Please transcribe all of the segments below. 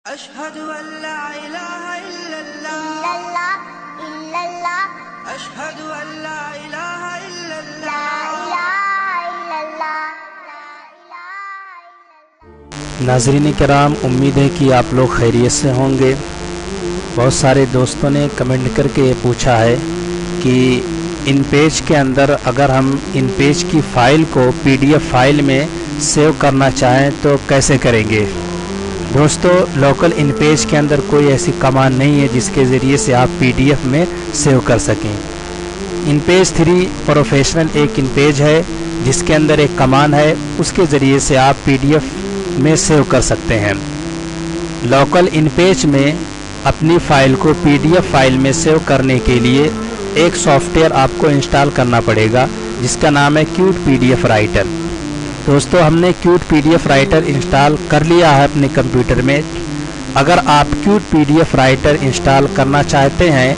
अशहदु अल्ला इलाहा इल्लल्लाह अशहदु अल्ला इलाहा इल्लल्लाह। नाज़रीन किराम, उम्मीद है कि आप लोग खैरियत से होंगे। बहुत सारे दोस्तों ने कमेंट करके ये पूछा है कि इन पेज के अंदर अगर हम इन पेज की फ़ाइल को PDF फाइल में सेव करना चाहें तो कैसे करेंगे। दोस्तों, लोकल इन पेज के अंदर कोई ऐसी कमांड नहीं है जिसके ज़रिए से आप PDF में सेव कर सकें। इन पेज 3 प्रोफेशनल एक इन पेज है जिसके अंदर एक कमांड है, उसके ज़रिए से आप PDF में सेव कर सकते हैं। लोकल इन पेज में अपनी फ़ाइल को PDF फाइल में सेव करने के लिए एक सॉफ्टवेयर आपको इंस्टॉल करना पड़ेगा जिसका नाम है क्यूट PDF राइटर। दोस्तों, हमने क्यूट PDF राइटर इंस्टॉल कर लिया है अपने कंप्यूटर में। अगर आप क्यूट PDF राइटर इंस्टॉल करना चाहते हैं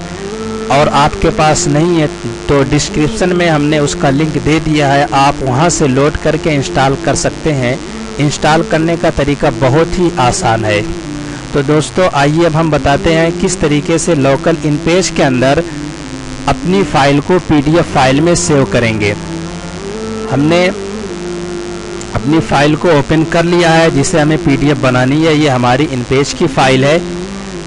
और आपके पास नहीं है तो डिस्क्रिप्शन में हमने उसका लिंक दे दिया है, आप वहां से लोड करके इंस्टॉल कर सकते हैं। इंस्टॉल करने का तरीका बहुत ही आसान है। तो दोस्तों, आइए अब हम बताते हैं किस तरीके से लोकल इन पेज के अंदर अपनी फ़ाइल को PDF फाइल में सेव करेंगे। हमने अपनी फ़ाइल को ओपन कर लिया है जिसे हमें PDF बनानी है। ये हमारी इन पेज की फ़ाइल है।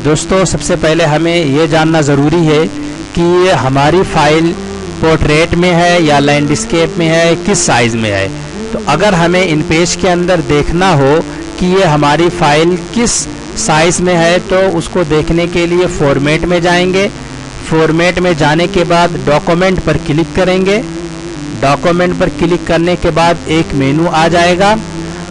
दोस्तों, सबसे पहले हमें ये जानना ज़रूरी है कि ये हमारी फ़ाइल पोर्ट्रेट में है या लैंडस्केप में है, किस साइज़ में है। तो अगर हमें इन पेज के अंदर देखना हो कि ये हमारी फ़ाइल किस साइज़ में है तो उसको देखने के लिए फॉर्मेट में जाएंगे। फॉर्मेट में जाने के बाद डॉक्यूमेंट पर क्लिक करेंगे। डॉक्यूमेंट पर क्लिक करने के बाद एक मेनू आ जाएगा।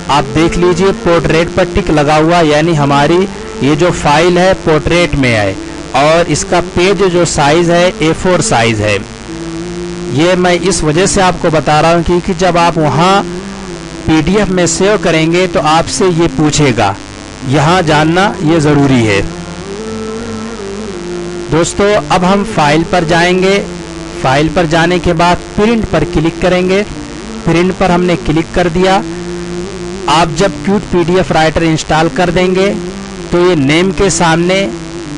आप देख लीजिए पोर्ट्रेट पर टिक लगा हुआ, यानी हमारी ये जो फाइल है पोर्ट्रेट में है और इसका पेज जो साइज़ है A4 साइज़ है। ये मैं इस वजह से आपको बता रहा हूँ क्योंकि जब आप वहाँ PDF में सेव करेंगे तो आपसे ये पूछेगा, यहाँ जानना ये ज़रूरी है। दोस्तों, अब हम फाइल पर जाएंगे। फाइल पर जाने के बाद प्रिंट पर क्लिक करेंगे। प्रिंट पर हमने क्लिक कर दिया। आप जब क्यूट PDF राइटर इंस्टॉल कर देंगे तो ये नेम के सामने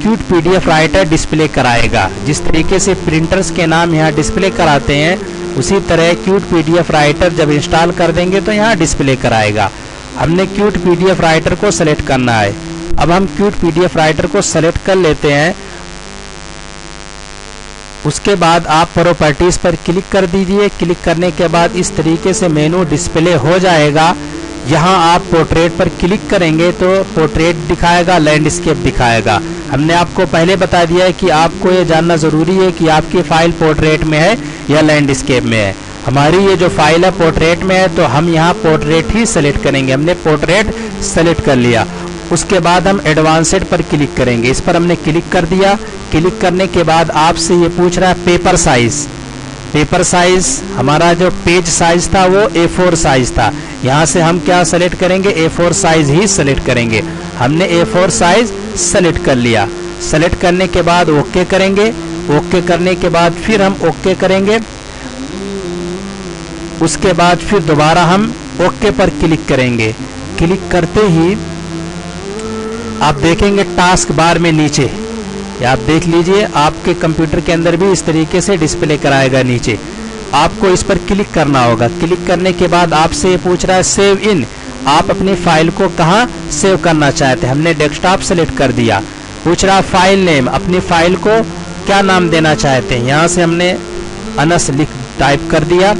क्यूट PDF राइटर डिस्प्ले कराएगा। जिस तरीके से प्रिंटर्स के नाम यहाँ डिस्प्ले कराते हैं उसी तरह क्यूट PDF राइटर जब इंस्टॉल कर देंगे तो यहाँ डिस्प्ले कराएगा। हमने क्यूट PDF राइटर को सेलेक्ट करना है। अब हम क्यूट PDF राइटर को सेलेक्ट कर लेते हैं। उसके बाद आप प्रॉपर्टीज़ पर क्लिक कर दीजिए। क्लिक करने के बाद इस तरीके से मेनू डिस्प्ले हो जाएगा। यहाँ आप पोर्ट्रेट पर क्लिक करेंगे तो पोर्ट्रेट दिखाएगा, लैंडस्केप दिखाएगा। हमने आपको पहले बता दिया है कि आपको ये जानना ज़रूरी है कि आपकी फ़ाइल पोर्ट्रेट में है या लैंडस्केप में है। हमारी ये जो फाइल है पोर्ट्रेट में है तो हम यहाँ पोर्ट्रेट ही सेलेक्ट करेंगे। हमने पोर्ट्रेट सेलेक्ट कर लिया। उसके बाद हम एडवांस्ड पर क्लिक करेंगे। इस पर हमने क्लिक कर दिया। क्लिक करने के बाद आपसे ये पूछ रहा है पेपर साइज़। पेपर साइज़ हमारा जो पेज साइज़ था वो A4 साइज़ था। यहाँ से हम क्या सेलेक्ट करेंगे, A4 साइज़ ही सेलेक्ट करेंगे। हमने A4 साइज़ सेलेक्ट कर लिया। सेलेक्ट करने के बाद ओके करेंगे। ओके करने के बाद फिर हम ओके करेंगे। उसके बाद फिर दोबारा हम ओके पर क्लिक करेंगे। क्लिक करते ही आप देखेंगे टास्क बार में नीचे, या आप देख लीजिए आपके कंप्यूटर के अंदर भी इस तरीके से डिस्प्ले कराएगा नीचे। आपको इस पर क्लिक करना होगा। क्लिक करने के बाद आपसे ये पूछ रहा है सेव इन, आप अपनी फाइल को कहाँ सेव करना चाहते हैं। हमने डेस्कटॉप सेलेक्ट कर दिया। पूछ रहा फाइल नेम, अपनी फाइल को क्या नाम देना चाहते हैं। यहाँ से हमने अनस टाइप कर दिया।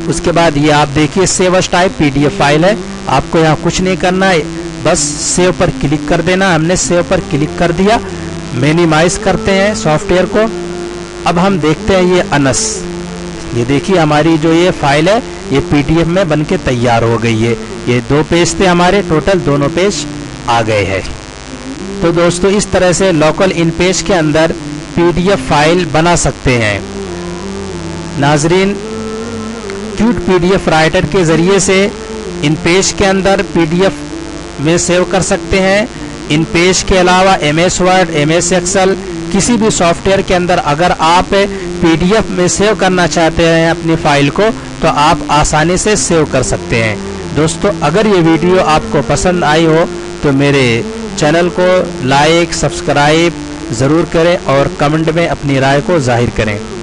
उसके बाद ये आप देखिए save as type PDF file है। आपको यहाँ कुछ नहीं करना है, बस सेव पर क्लिक कर देना। हमने सेव पर क्लिक कर दिया। मिनिमाइज करते हैं सॉफ्टवेयर को। अब हम देखते हैं ये अनस, ये देखिए हमारी जो ये फाइल है ये PDF में बनके तैयार हो गई है। ये 2 पेज थे हमारे, टोटल दोनों पेज आ गए हैं। तो दोस्तों, इस तरह से लोकल इन पेज के अंदर PDF फाइल बना सकते हैं। नाजरीन, क्यूट PDF राइटर के ज़रिए से इन पेज के अंदर PDF में सेव कर सकते हैं। इन पेज के अलावा MS वर्ड, MS एक्सेल, किसी भी सॉफ्टवेयर के अंदर अगर आप PDF में सेव करना चाहते हैं अपनी फ़ाइल को तो आप आसानी से सेव कर सकते हैं। दोस्तों, अगर ये वीडियो आपको पसंद आई हो तो मेरे चैनल को लाइक सब्सक्राइब ज़रूर करें और कमेंट में अपनी राय को जाहिर करें।